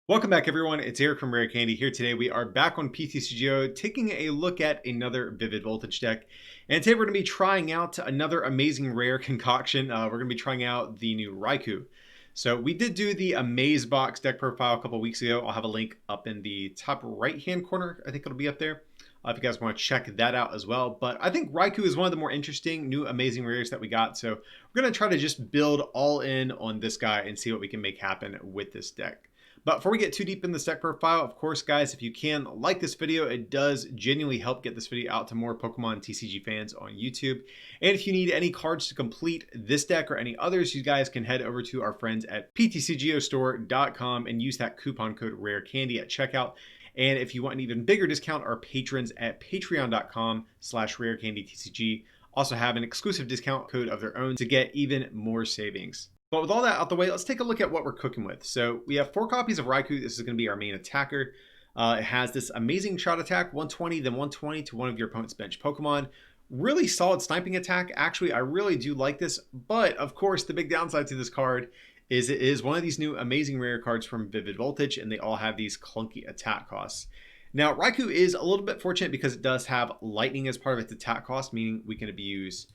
Welcome back, everyone. It's Eric from Rare Candy here today. We are back on PTCGO taking a look at another Vivid Voltage deck. And today we're going to be trying out another Amazing Rare concoction. We're going to be trying out the new Raikou. So we did do the Amaze Box deck profile a couple weeks ago. I'll have a link up in the top right-hand corner. I think it'll be up there if you guys want to check that out as well. But I think Raikou is one of the more interesting new Amazing Rares that we got. So we're going to try to just build all in on this guy and see what we can make happen with this deck. But before we get too deep in the deck profile, of course, guys, if you can like this video, it does genuinely help get this video out to more Pokemon TCG fans on YouTube. And if you need any cards to complete this deck or any others, you guys can head over to our friends at PTCGOstore.com and use that coupon code RareCandy at checkout. And if you want an even bigger discount, our patrons at patreon.com/RareCandyTCG also have an exclusive discount code of their own to get even more savings. But with all that out the way, let's take a look at what we're cooking with. So we have 4 copies of Raikou. This is going to be our main attacker. It has this amazing shot attack, 120, then 120 to one of your opponent's bench Pokemon. Really solid sniping attack. Actually, I really do like this. But of course, the big downside to this card is it is one of these new Amazing Rare cards from Vivid Voltage, and they all have these clunky attack costs. Now, Raikou is a little bit fortunate because it does have lightning as part of its attack cost, meaning we can abuse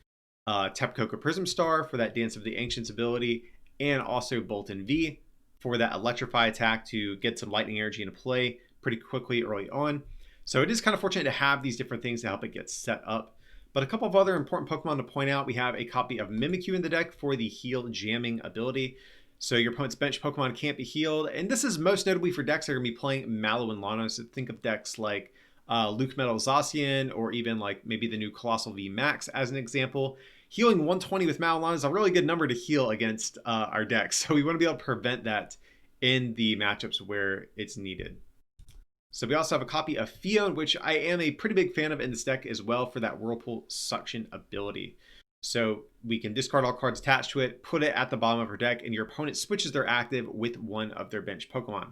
Tapu Koko Prism Star for that Dance of the Ancients ability, and also Boltund V for that Electrify attack to get some lightning energy into play pretty quickly early on. So it is kind of fortunate to have these different things to help it get set up. But a couple of other important Pokemon to point out, we have a copy of Mimikyu in the deck for the heal jamming ability. So your opponent's bench Pokemon can't be healed. And this is most notably for decks that are going to be playing Mallow and Lano. So think of decks like Luke Metal Zacian, or even like maybe the new Colossal V Max as an example. Healing 120 with Malon is a really good number to heal against our decks. So we want to be able to prevent that in the matchups where it's needed. So we also have a copy of Fion, which I am a pretty big fan of in this deck as well for that Whirlpool Suction ability. So we can discard all cards attached to it, put it at the bottom of our deck, and your opponent switches their active with one of their bench Pokemon.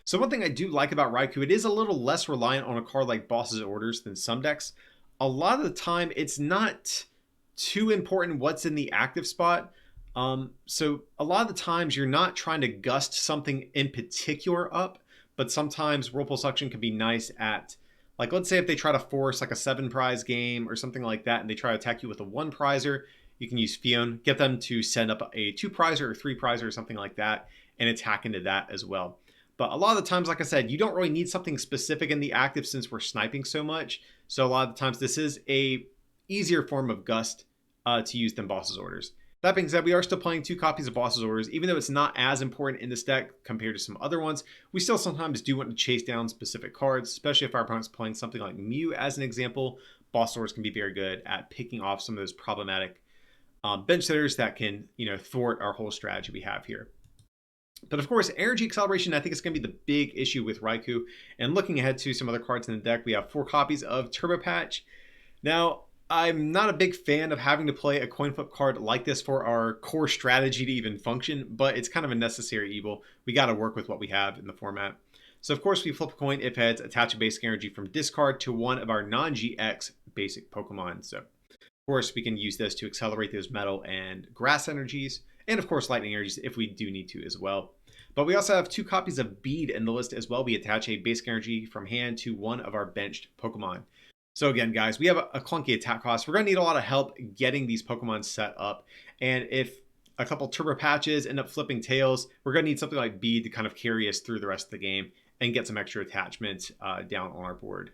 So one thing I do like about Raikou, it is a little less reliant on a card like Boss's Orders than some decks. A lot of the time, it's not too important what's in the active spot. So a lot of the times you're not trying to gust something in particular up, but sometimes Whirlpool Suction can be nice at, like, let's say if they try to force like a 7 prize game or something like that, and they try to attack you with a 1 prizer, you can use Fion, get them to send up a 2 prizer or 3 prizer or something like that, and attack into that as well. But a lot of the times, like I said, you don't really need something specific in the active since we're sniping so much. So a lot of the times this is a easier form of gust to use than Boss's Orders. That being said, we are still playing 2 copies of Boss's Orders. Even though it's not as important in this deck compared to some other ones, we still sometimes do want to chase down specific cards, especially if our opponent's playing something like Mew as an example. Boss's Orders can be very good at picking off some of those problematic bench sitters that can, thwart our whole strategy we have here. But of course, energy acceleration, I think, is going to be the big issue with Raikou. And looking ahead to some other cards in the deck, we have 4 copies of Turbo Patch. Now, I'm not a big fan of having to play a coin flip card like this for our core strategy to even function, but it's kind of a necessary evil. We got to work with what we have in the format. So of course we flip a coin if heads, attach a basic energy from discard to one of our non-GX basic Pokemon. So of course we can use this to accelerate those metal and grass energies, and of course lightning energies if we do need to as well. But we also have 2 copies of Bead in the list as well. We attach a basic energy from hand to one of our benched Pokemon. So again, guys, we have a clunky attack cost. We're going to need a lot of help getting these Pokemon set up. And if a couple Turbo Patches end up flipping tails, we're going to need something like Bead to kind of carry us through the rest of the game and get some extra attachment down on our board.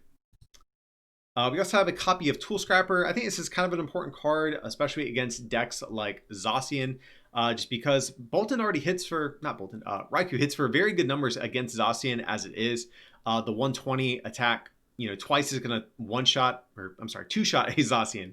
We also have a copy of Tool Scrapper. I think this is kind of an important card, especially against decks like Zacian, just because Raikou hits for very good numbers against Zacian as it is. The 120 attack, twice is going to two-shot a Zacian.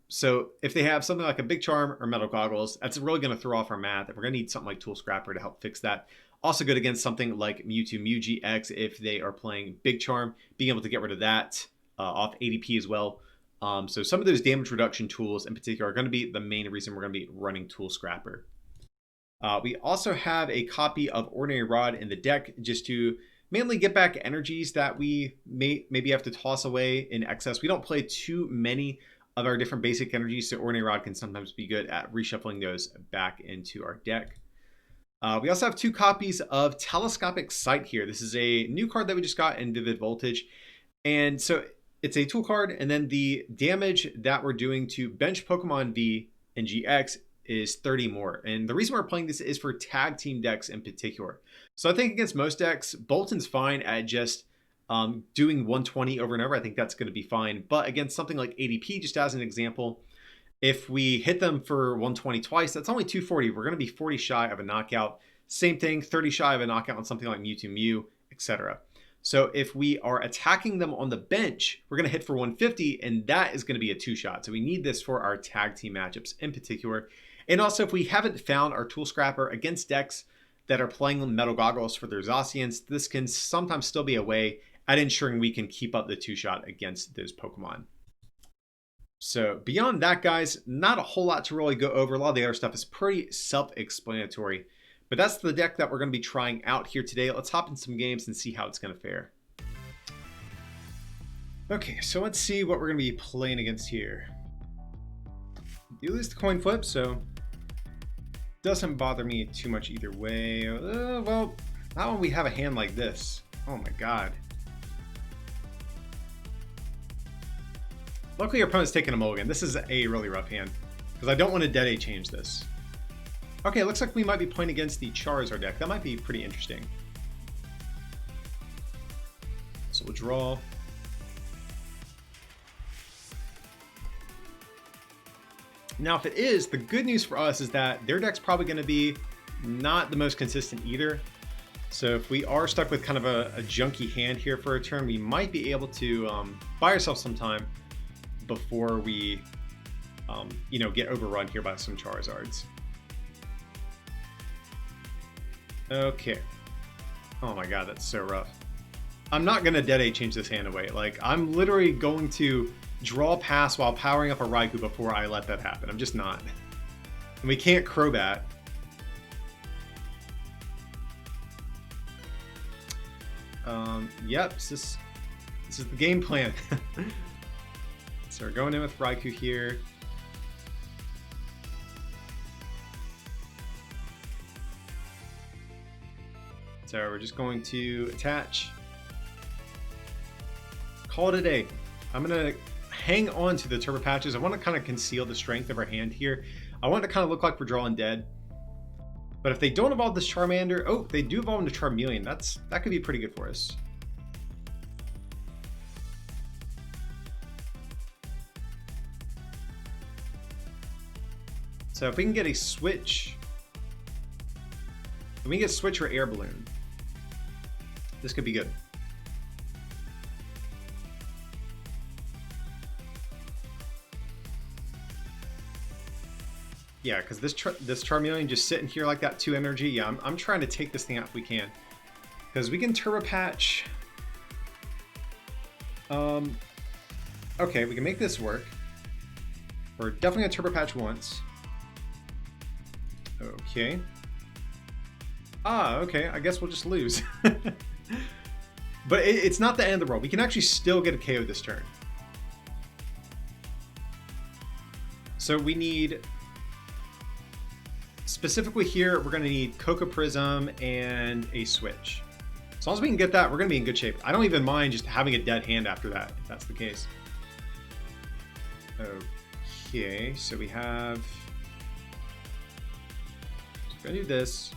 So if they have something like a Big Charm or Metal Goggles, that's really going to throw off our math. If we're going to need something like Tool Scrapper to help fix that. Also good against something like Mewtwo, Mew GX if they are playing Big Charm, being able to get rid of that off ADP as well. So some of those damage reduction tools in particular are going to be the main reason we're going to be running Tool Scrapper. We also have a copy of Ordinary Rod in the deck just to mainly get back energies that we maybe have to toss away in excess. We don't play too many of our different basic energies, so Ordinary Rod can sometimes be good at reshuffling those back into our deck. We also have 2 copies of Telescopic Sight here. This is a new card that we just got in Vivid Voltage. And so it's a tool card, and then the damage that we're doing to bench Pokemon V and GX is 30 more. And the reason we're playing this is for tag team decks in particular. So I think against most decks, Boltund's fine at just doing 120 over and over. I think that's going to be fine. But against something like ADP, just as an example, if we hit them for 120 twice, that's only 240. We're going to be 40 shy of a knockout. Same thing, 30 shy of a knockout on something like Mewtwo Mew, etc. So if we are attacking them on the bench, we're going to hit for 150, and that is going to be a 2-shot. So we need this for our tag team matchups in particular. And also, if we haven't found our Tool Scrapper against decks that are playing Metal Goggles for their Zacians, this can sometimes still be a way at ensuring we can keep up the 2-shot against those Pokemon. So beyond that, guys, not a whole lot to really go over. A lot of the other stuff is pretty self-explanatory. But that's the deck that we're going to be trying out here today. Let's hop in some games and see how it's going to fare. Okay, so let's see what we're going to be playing against here. You lose the coin flip, so doesn't bother me too much either way. Well, not when we have a hand like this. Oh my god. Luckily, our opponent's taking a mulligan. This is a really rough hand, because I don't want to Dead change this. Okay, looks like we might be playing against the Charizard deck. That might be pretty interesting. So we'll draw. Now, if it is, the good news for us is that their deck's probably going to be not the most consistent either. So if we are stuck with kind of a junky hand here for a turn, we might be able to buy ourselves some time before we, get overrun here by some Charizards. Okay. Oh my god, that's so rough. I'm not going to Dead change this hand away. Like, I'm literally going to draw pass while powering up a Raikou before I let that happen. I'm just not. And we can't Crobat. Yep, this is the game plan. So we're going in with Raikou here. So we're just going to attach. Call it a day. I'm going to hang on to the Turbo Patches. I want to kind of conceal the strength of our hand here. I want it to kind of look like we're drawing dead. But if they don't evolve this Charmander, oh, they do evolve into Charmeleon. That could be pretty good for us. So if we can get a switch, if we can get switch or air balloon, this could be good. Yeah, because this Charmeleon just sitting here like that 2 energy. Yeah, I'm trying to take this thing out if we can, because we can Turbo Patch. Okay, we can make this work. We're definitely gonna Turbo Patch once. Okay. Okay, I guess we'll just lose. But it's not the end of the world. We can actually still get a KO this turn. So we need, specifically here, we're going to need Cocoa Prism and a switch. As long as we can get that, we're going to be in good shape. I don't even mind just having a dead hand after that, if that's the case. Okay, so we have... So we're going to do this.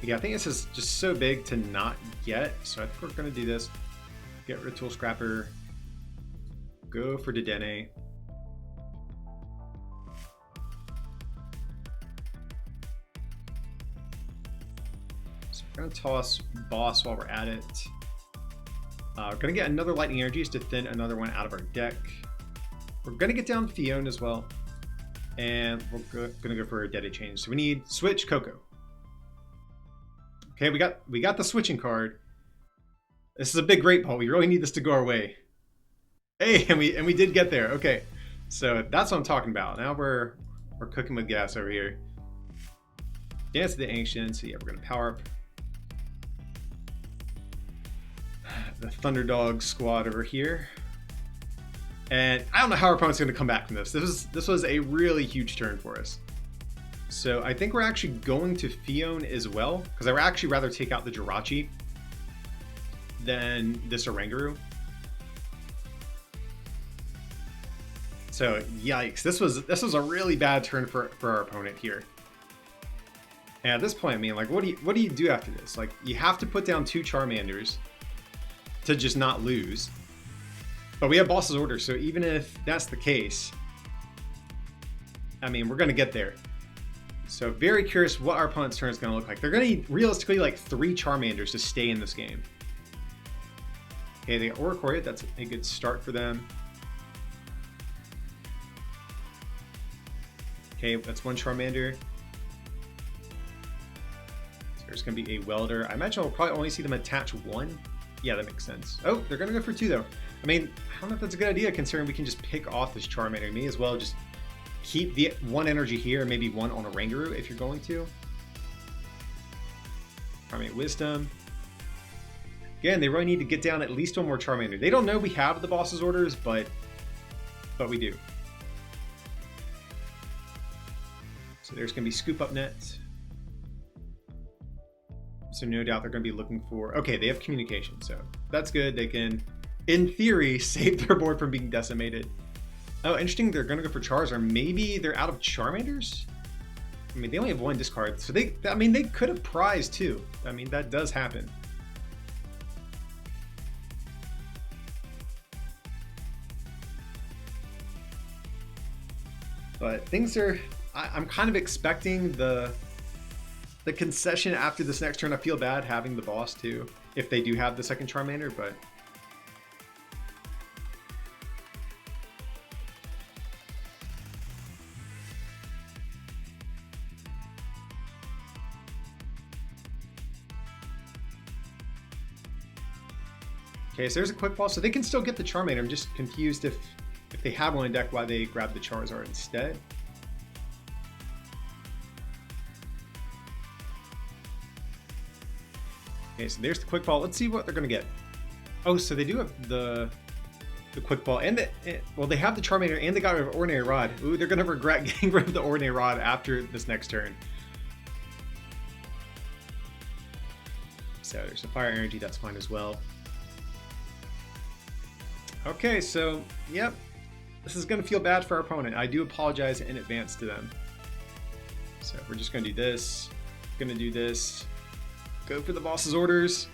Yeah, I think this is just so big to not get, so I think we're going to do this. Get rid of Tool Scrapper. Go for Dedenne. So we're going to toss Boss while we're at it. We're going to get another Lightning Energy just to thin another one out of our deck. We're going to get down Fiona as well. And we're going to go for a Dead Change. So we need Switch Coco. Okay, we got the switching card. This is a big great ball. We really need this to go our way. Hey, and we did get there. Okay, so that's what I'm talking about. Now we're cooking with gas over here. Dance of the Ancients. So yeah, we're gonna power up. the Thunderdog squad over here. And I don't know how our opponent's going to come back from this. This was a really huge turn for us. So I think we're actually going to Fion as well, because I would actually rather take out the Jirachi than this Oranguru. So yikes, this was a really bad turn for our opponent here. And at this point, I mean, like, what do you do after this? Like, you have to put down 2 Charmanders to just not lose. But we have Boss's Order, so even if that's the case, I mean, we're going to get there. So very curious what our opponent's turn is going to look like. They're going to need, realistically, like 3 Charmanders to stay in this game. Okay, they got Oricorio. That's a good start for them. Okay, that's 1 Charmander. So there's going to be a Welder. I imagine we'll probably only see them attach 1. Yeah, that makes sense. Oh, they're going to go for 2, though. I mean, I don't know if that's a good idea, considering we can just pick off this Charmander. May as well just keep the 1 energy here and maybe 1 on Oranguru if you're going to. Charmander Wisdom. Again, they really need to get down at least 1 more Charmander. They don't know we have the boss's orders, but we do. So there's going to be Scoop Up Net. So no doubt they're going to be looking for... Okay, they have communication, so that's good. They can, in theory, save their board from being decimated. Oh, interesting. They're going to go for Charizard. Maybe they're out of Charmanders? I mean, they only have 1 discard, so they could have prized too. I mean, that does happen. But things are... I'm kind of expecting the concession after this next turn. I feel bad having the boss too, if they do have the 2nd Charmander, but... Okay, so there's a quick ball, so they can still get the Charmander. I'm just confused if they have 1 in deck, why they grab the Charizard instead. Okay, so there's the quick ball. Let's see what they're going to get. Oh, so they do have the quick ball, and well, they have the Charmander, and they got rid of Ordinary Rod. Ooh, they're going to regret getting rid of the Ordinary Rod after this next turn. So there's the Fire Energy. That's fine as well. Okay, so yep, this is going to feel bad for our opponent. I do apologize in advance to them. So we're just going to do this. Going to do this. Go for the boss's orders.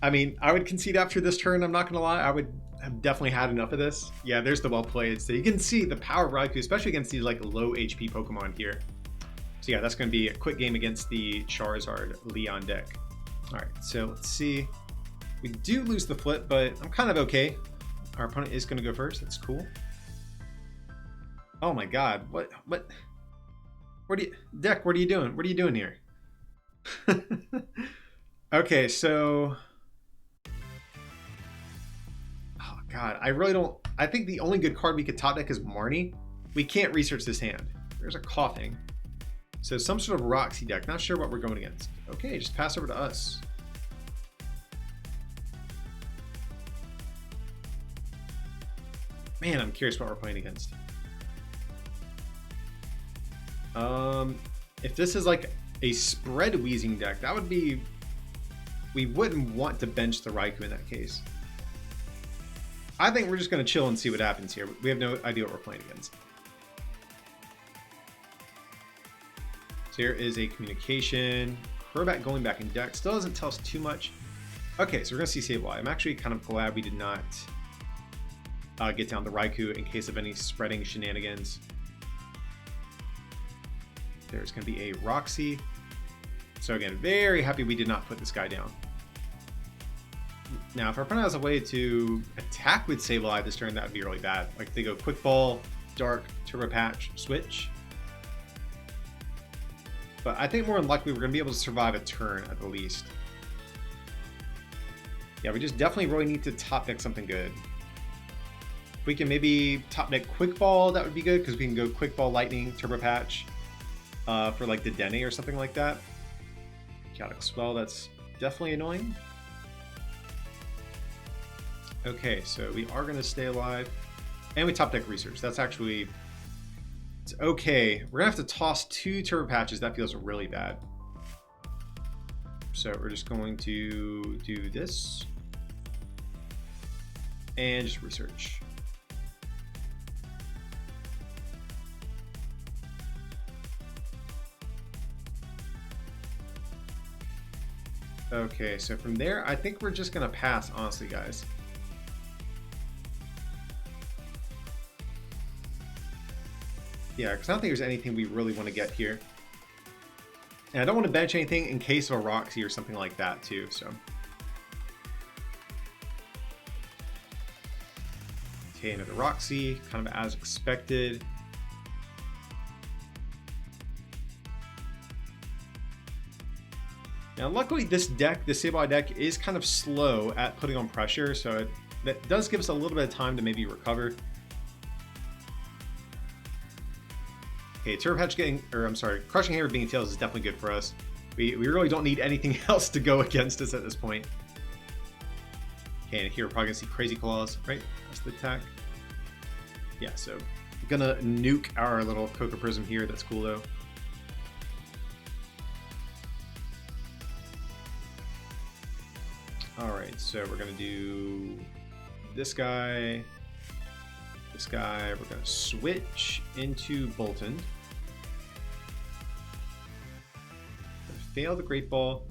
I mean, I would concede after this turn, I'm not going to lie. I would have definitely had enough of this. Yeah, there's the well played. So you can see the power of Raikou, especially against these like low HP Pokemon here. So yeah, that's going to be a quick game against the Charizard Leon deck. All right, so let's see. We do lose the flip, but I'm kind of okay. Our opponent is going to go first. That's cool. Oh my God. What are you, deck, what are you doing? What are you doing here? Okay, so... Oh God, I really don't... I think the only good card we could top deck is Marnie. We can't research this hand. There's a Coughing. So some sort of Roxy deck. Not sure what we're going against. Okay, just pass over to us. Man, I'm curious what we're playing against. If this is like a spread Wheezing deck, that would be... We wouldn't want to bench the Raikou in that case. I think we're just going to chill and see what happens here. We have no idea what we're playing against. So here is a communication. Crobat going back in deck. Still doesn't tell us too much. Okay, so we're going to see Sableye. I'm actually kind of glad we did not get down the Raikou in case of any spreading shenanigans. There's going to be a Roxy. So again, very happy we did not put this guy down. Now, if our opponent has a way to attack with Sableye this turn, that would be really bad. Like if they go Quick Ball, Dark, Turbo Patch, Switch. But I think more than likely we're going to be able to survive a turn at the least. Yeah, we just definitely really need to top deck something good. If we can maybe top deck Quick Ball, that would be good, because we can go Quick Ball, Lightning, Turbo Patch for like the Dene or something like that. Chaotic Swell, that's definitely annoying. Okay, so we are going to stay alive. And we top deck research. That's actually... It's okay. We're going to have to toss 2 turbo patches. That feels really bad. So we're just going to do this. And just research. Okay, so from there, I think we're just going to pass, honestly, guys. Yeah, because I don't think there's anything we really want to get here. And I don't want to bench anything in case of a Roxy or something like that, too, so. Okay, another Roxy, kind of as expected. Now, luckily, this deck, the Sableye deck, is kind of slow at putting on pressure, so that does give us a little bit of time to maybe recover. Okay, Turbo Patch getting, or I'm sorry, Crushing Hammer being tails is definitely good for us. We really don't need anything else to go against us at this point. Okay, and here we're probably gonna see Crazy Claws, right? That's the attack. Yeah, so I'm gonna nuke our little Cocoa Prism here. That's cool though. Alright, so we're gonna do this guy. This guy, we're going to switch into Boltund. Fail the Great Ball.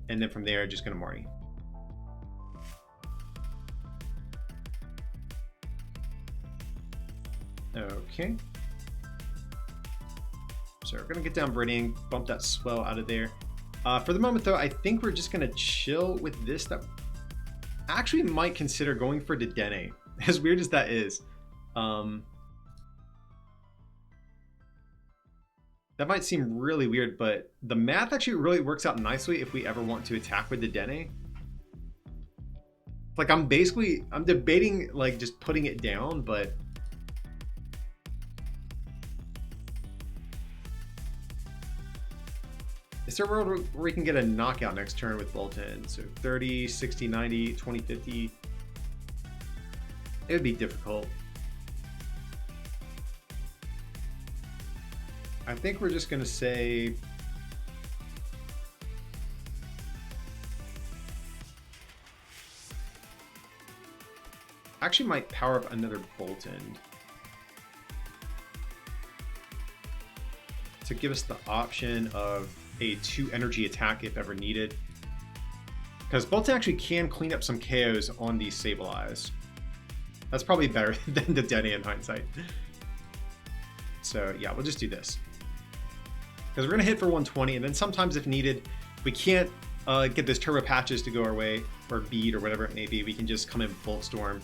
And then from there, just going to Marty. Okay. So we're going to get down Viridian, bump that Swell out of there. For the moment, though, I think we're just going to chill with this. That actually might consider going for Dedenne. As weird as that is, that might seem really weird, but the math actually really works out nicely if we ever want to attack with the Dedenne. Like I'm debating like just putting it down, but is there a world where we can get a knockout next turn with Boltund? So 30, 60, 90, 20, 50. It would be difficult. I think we're just going to say... Actually might power up another Boltund to give us the option of a 2 energy attack if ever needed. Because Boltund actually can clean up some KOs on these Sableyes. That's probably better than the Dedenne in hindsight. So yeah, we'll just do this. Because we're going to hit for 120, and then sometimes if needed, we can't get those Turbo Patches to go our way, or Bead, or whatever it may be. We can just come in Bolt Storm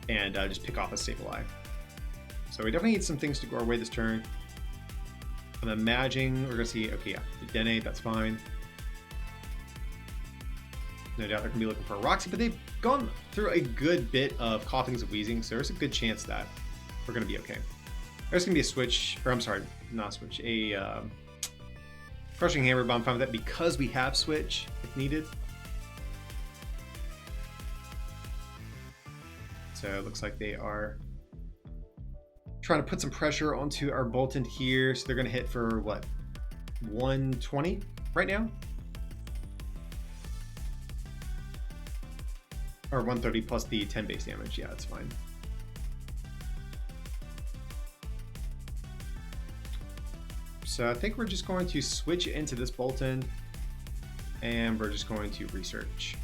and just pick off a Sableye. So we definitely need some things to go our way this turn. I'm imagining we're going to see, okay, yeah, the Dedenne, that's fine. No doubt they're going to be looking for a Roxy, but they've gone through a good bit of Coughings and Wheezing, so there's a good chance that we're going to be okay. There's going to be a switch, or I'm sorry, not a switch, a Crushing Hammer, but I'm fine with that because we have switch if needed. So it looks like they are trying to put some pressure onto our Boltund here, so they're going to hit for what, 120 right now? Or 130 plus the 10 base damage. Yeah, that's fine. So I think we're just going to switch into this Boltund, and we're just going to research.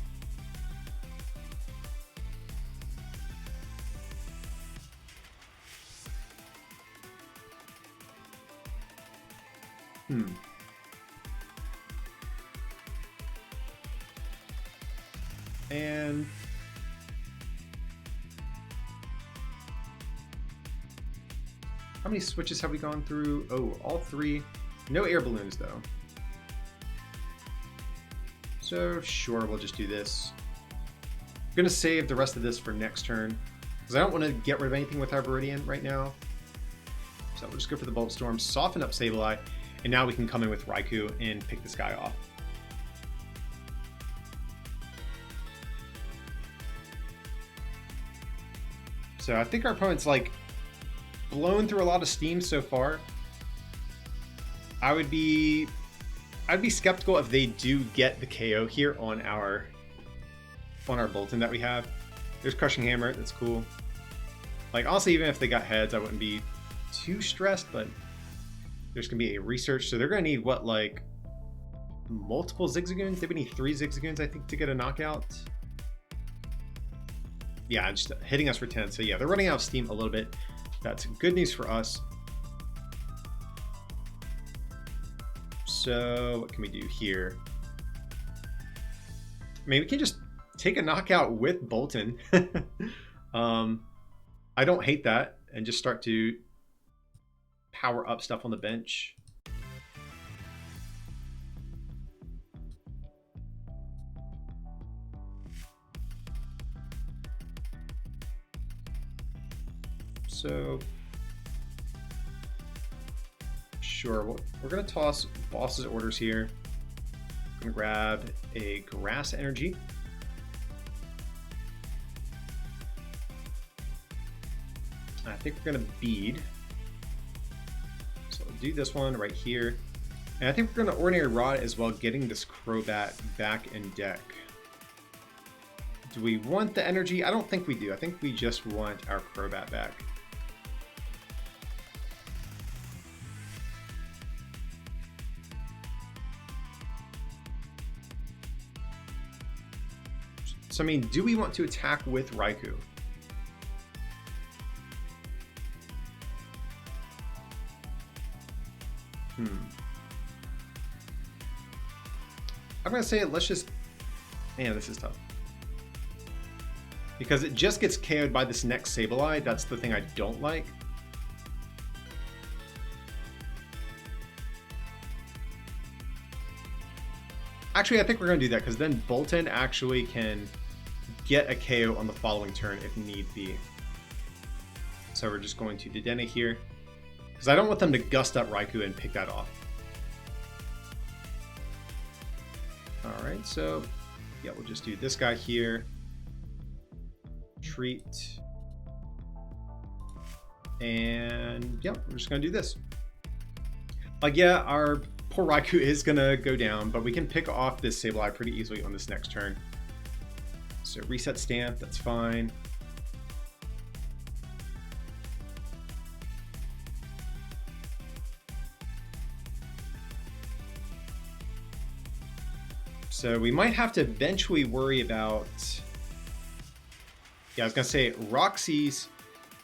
And how many switches have we gone through? Oh, all 3. No air balloons though. So sure, we'll just do this. I'm gonna save the rest of this for next turn because I don't want to get rid of anything with our Viridian right now. So we'll just go for the Bolt Storm, soften up Sableye, and now we can come in with Raikou and pick this guy off. So I think our opponent's like blown through a lot of steam so far. I'd be skeptical if they do get the KO here on our Boltund that we have. There's Crushing Hammer, that's cool. Like honestly, even if they got heads, I wouldn't be too stressed, but there's gonna be a research, so they're gonna need what, like multiple Zigzagoons? They would need 3 Zigzagoons, I think, to get a knockout. Yeah, just hitting us for 10. So yeah, they're running out of steam a little bit. That's good news for us. So what can we do here? I mean, we can just take a knockout with Boltund. I don't hate that, and just start to power up stuff on the bench. So sure, we're gonna toss boss's orders here. I'm gonna grab a grass energy. I think we're gonna bead. So we'll do this one right here. And I think we're gonna ordinary rod as well, getting this Crobat back in deck. Do we want the energy? I don't think we do. I think we just want our Crobat back. So I mean, do we want to attack with Raikou? I'm gonna say let's just, man, this is tough. Because it just gets KO'd by this next Sableye. That's the thing I don't like. Actually, I think we're gonna do that, because then Boltund actually can get a KO on the following turn if need be. So we're just going to Dedenne here, because I don't want them to gust up Raikou and pick that off. Alright, so yeah, we'll just do this guy here. Treat. And yeah, we're just gonna do this. Like, yeah, our poor Raikou is gonna go down, but we can pick off this Sableye pretty easily on this next turn. So reset stamp, that's fine. So we might have to eventually worry about, yeah, I was gonna say Roxy's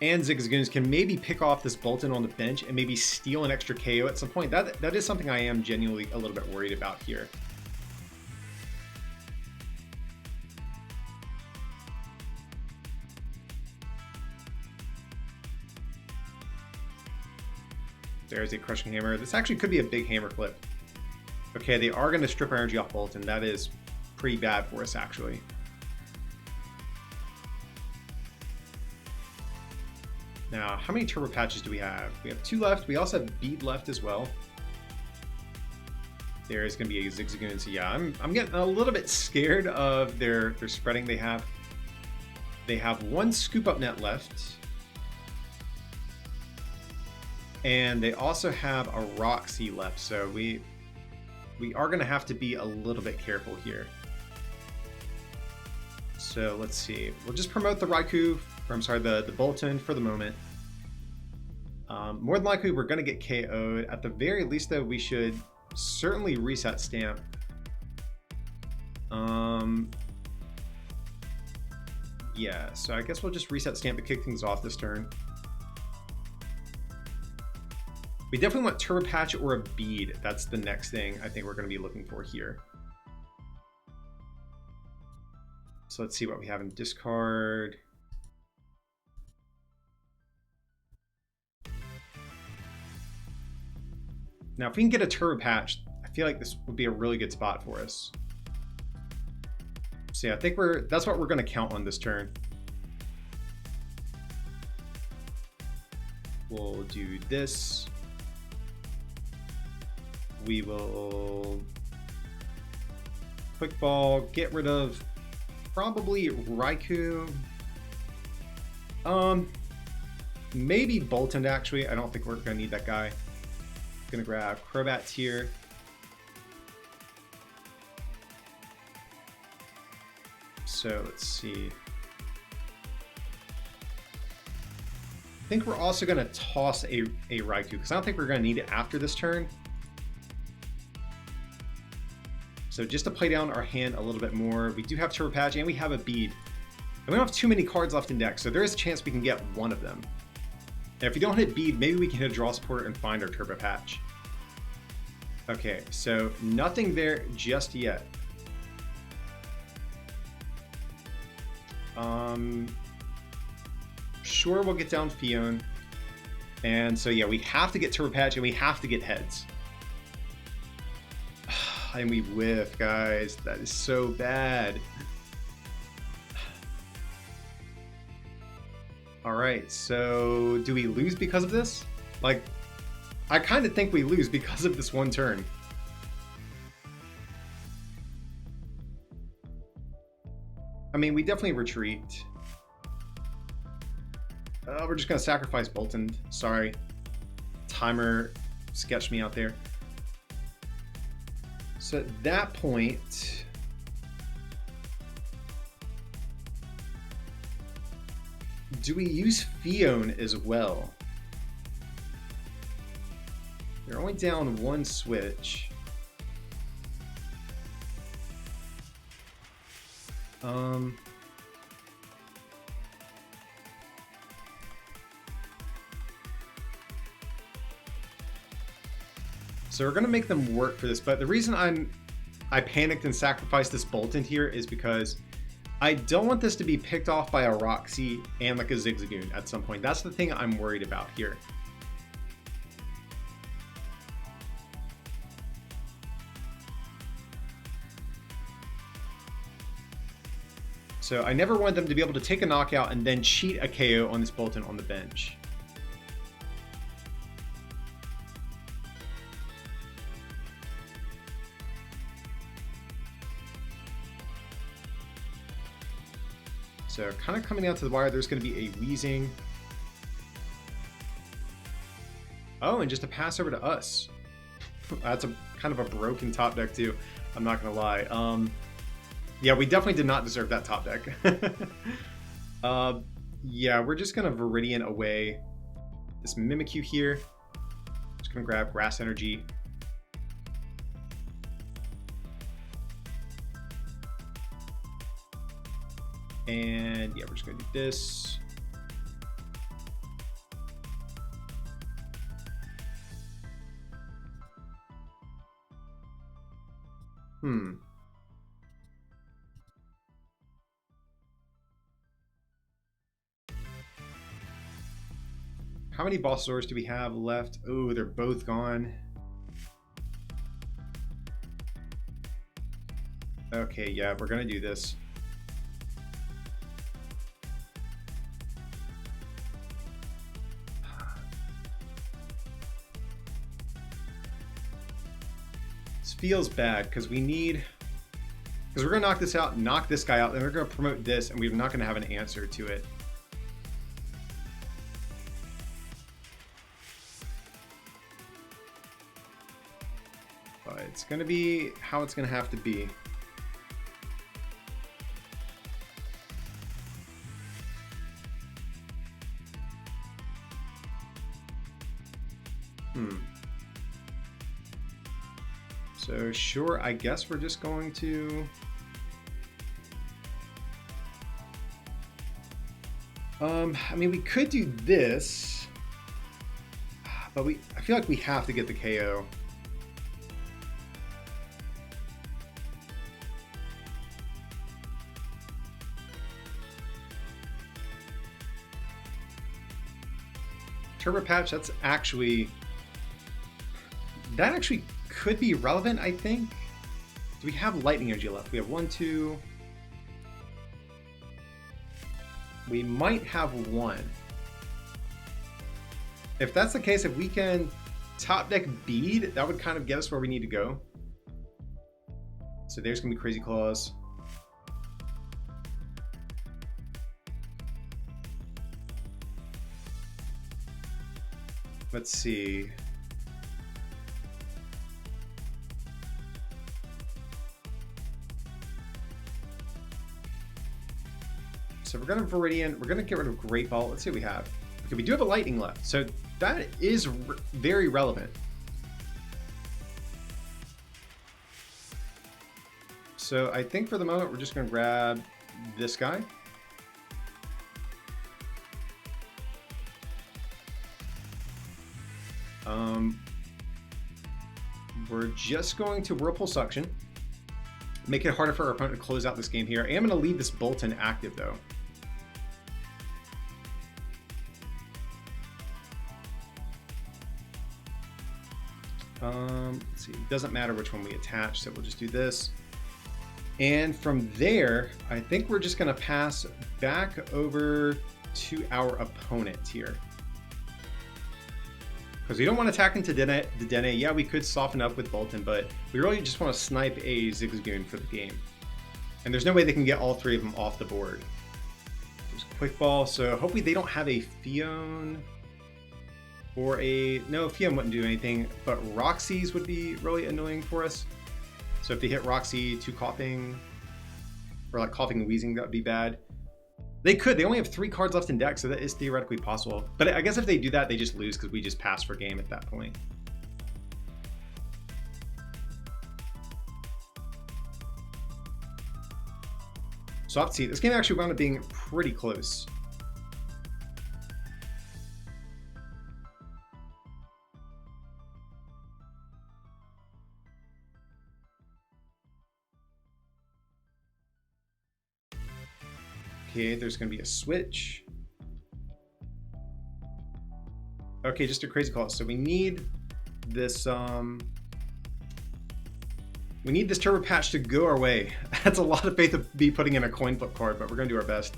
and Zigzagoons can maybe pick off this Boltund on the bench and maybe steal an extra KO at some point. That is something I am genuinely a little bit worried about here. There's a Crushing Hammer. This actually could be a big hammer clip. Okay, they are going to strip our energy off Boltund. That is pretty bad for us, actually. Now, how many turbo patches do we have? We have 2 left. We also have bead left as well. There is going to be a Zigzagoon. So yeah, I'm getting a little bit scared of their spreading they have. They have 1 scoop up net left. And they also have a Roxy left. So we are going to have to be a little bit careful here. So let's see. We'll just promote the Raikou, or I'm sorry, the Boltund for the moment. More than likely, we're going to get KO'd. At the very least, though, we should certainly reset stamp. Yeah, so I guess we'll just reset stamp to kick things off this turn. We definitely want Turbo Patch or a bead. That's the next thing I think we're going to be looking for here. So let's see what we have in discard. Now, if we can get a Turbo Patch, I feel like this would be a really good spot for us. So yeah, I think that's what we're going to count on this turn. We'll do this. We will Quick Ball, get rid of probably Raikou. Maybe Boltund actually. I don't think we're gonna need that guy. Gonna grab Crobats here. So let's see. I think we're also gonna toss a Raikou because I don't think we're gonna need it after this turn. So just to play down our hand a little bit more, we do have Turbo Patch and we have a Bead. And we don't have too many cards left in deck, so there is a chance we can get one of them. And if we don't hit Bead, maybe we can hit a Draw Support and find our Turbo Patch. Okay, so nothing there just yet. Sure, we'll get down Fion. And so yeah, we have to get Turbo Patch and we have to get heads. And we whiff, guys. That is so bad. Alright, so do we lose because of this? Like, I kind of think we lose because of this one turn. I mean, we definitely retreat. We're just going to sacrifice Boltund. Sorry. Timer sketched me out there. So at that point, do we use Fion as well? They're only down one switch. So we're gonna make them work for this, but the reason I panicked and sacrificed this Boltund here is because I don't want this to be picked off by a Roxy and like a Zigzagoon at some point. That's the thing I'm worried about here. So I never wanted them to be able to take a knockout and then cheat a KO on this Boltund on the bench. So kind of coming down to the wire, there's going to be a Wheezing. Oh, and just a pass over to us. That's a kind of a broken top deck too. I'm not going to lie. Yeah, we definitely did not deserve that top deck. Yeah, we're just going to Viridian away this Mimikyu here. Just going to grab Grass Energy. And yeah, we're just going to do this. How many Bossaurs do we have left? Oh, they're both gone. Okay, yeah, we're going to do this. Feels bad because we're gonna knock this out, knock this guy out, then we're gonna promote this, and we're not gonna have an answer to it. But it's gonna be how it's gonna have to be. So sure, I guess we're just going to I mean, we could do this, but I feel like we have to get the KO. Turbo Patch, that actually could be relevant, I think. Do we have Lightning Energy left? We have 1, 2. We might have 1. If that's the case, if we can top deck Bead, that would kind of get us where we need to go. So there's gonna be Crazy Claws. Let's see. So we're going to Viridian. We're going to get rid of Great Ball. Let's see what we have. Okay, we do have a Lightning left. So that is very relevant. So I think for the moment, we're just going to grab this guy. We're just going to Whirlpool Suction. Make it harder for our opponent to close out this game here. I am going to leave this Boltund active, though. Let's see. It doesn't matter which one we attach, so we'll just do this. And from there, I think we're just going to pass back over to our opponent here. Because we don't want to attack into Dedenne. Yeah, we could soften up with Boltund, but we really just want to snipe a Zigzagoon for the game. And there's no way they can get all three of them off the board. There's Quick Ball, so hopefully they don't have a Fion or a... No, Fion wouldn't do anything, but Roxy's would be really annoying for us. So if they hit Roxy, 2 Coughing, or like Coughing and Wheezing, that would be bad. They could. They only have 3 cards left in deck, so that is theoretically possible. But I guess if they do that, they just lose because we just pass for game at that point. So let's see. This game actually wound up being pretty close. Okay, there's going to be a switch. Okay, just a crazy call. So we need this Turbo Patch to go our way. That's a lot of faith to be putting in a coin flip card, but we're going to do our best.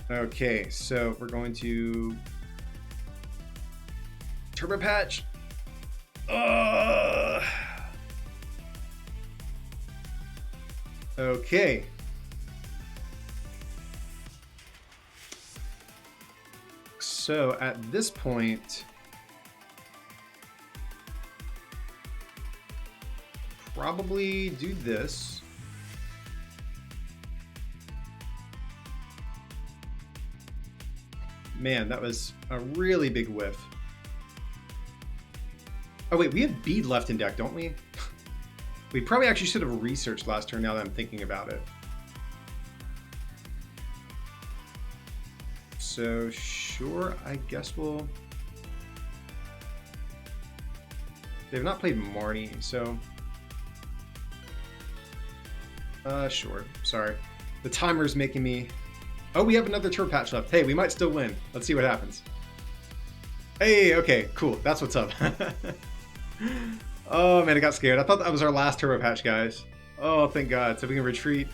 Okay, so we're going to Turbo Patch. Okay. So at this point, probably do this. Man, that was a really big whiff. Oh wait, we have Bead left in deck, don't we? We probably actually should have researched last turn now that I'm thinking about it. So sure, I guess we'll... They've not played Marnie, so... Sure, sorry. The timer's making me... Oh, we have another Turbo Patch left. Hey, we might still win. Let's see what happens. Hey, okay, cool. That's what's up. Oh man, I got scared. I thought that was our last Turbo Patch, guys. Oh, thank God. So we can retreat.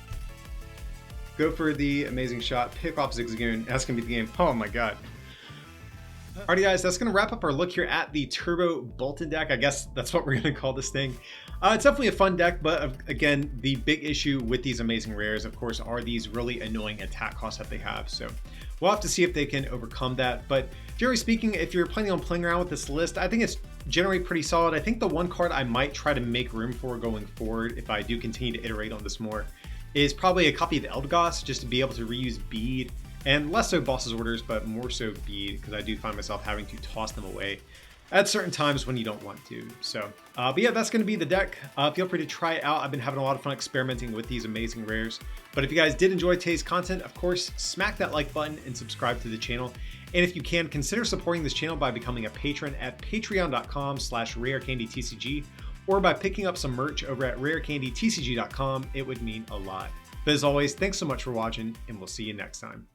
Go for the amazing shot, pick off Zigzagoon. That's going to be the game. Oh my God. Alrighty guys, that's going to wrap up our look here at the Turbo Boltund deck. I guess that's what we're going to call this thing. It's definitely a fun deck, but again, the big issue with these amazing rares, of course, are these really annoying attack costs that they have. So we'll have to see if they can overcome that. But generally speaking, if you're planning on playing around with this list, I think it's generally pretty solid. I think the one card I might try to make room for going forward, if I do continue to iterate on this more, is probably a copy of Eldegoss, just to be able to reuse Bead, and less so Boss's Orders, but more so Bead, because I do find myself having to toss them away at certain times when you don't want to. So, but yeah, that's going to be the deck. Feel free to try it out. I've been having a lot of fun experimenting with these amazing rares. But if you guys did enjoy today's content, of course, smack that like button and subscribe to the channel. And if you can, consider supporting this channel by becoming a patron at patreon.com/rarecandytcg, or by picking up some merch over at rarecandytcg.com. It would mean a lot. But as always, thanks so much for watching, and we'll see you next time.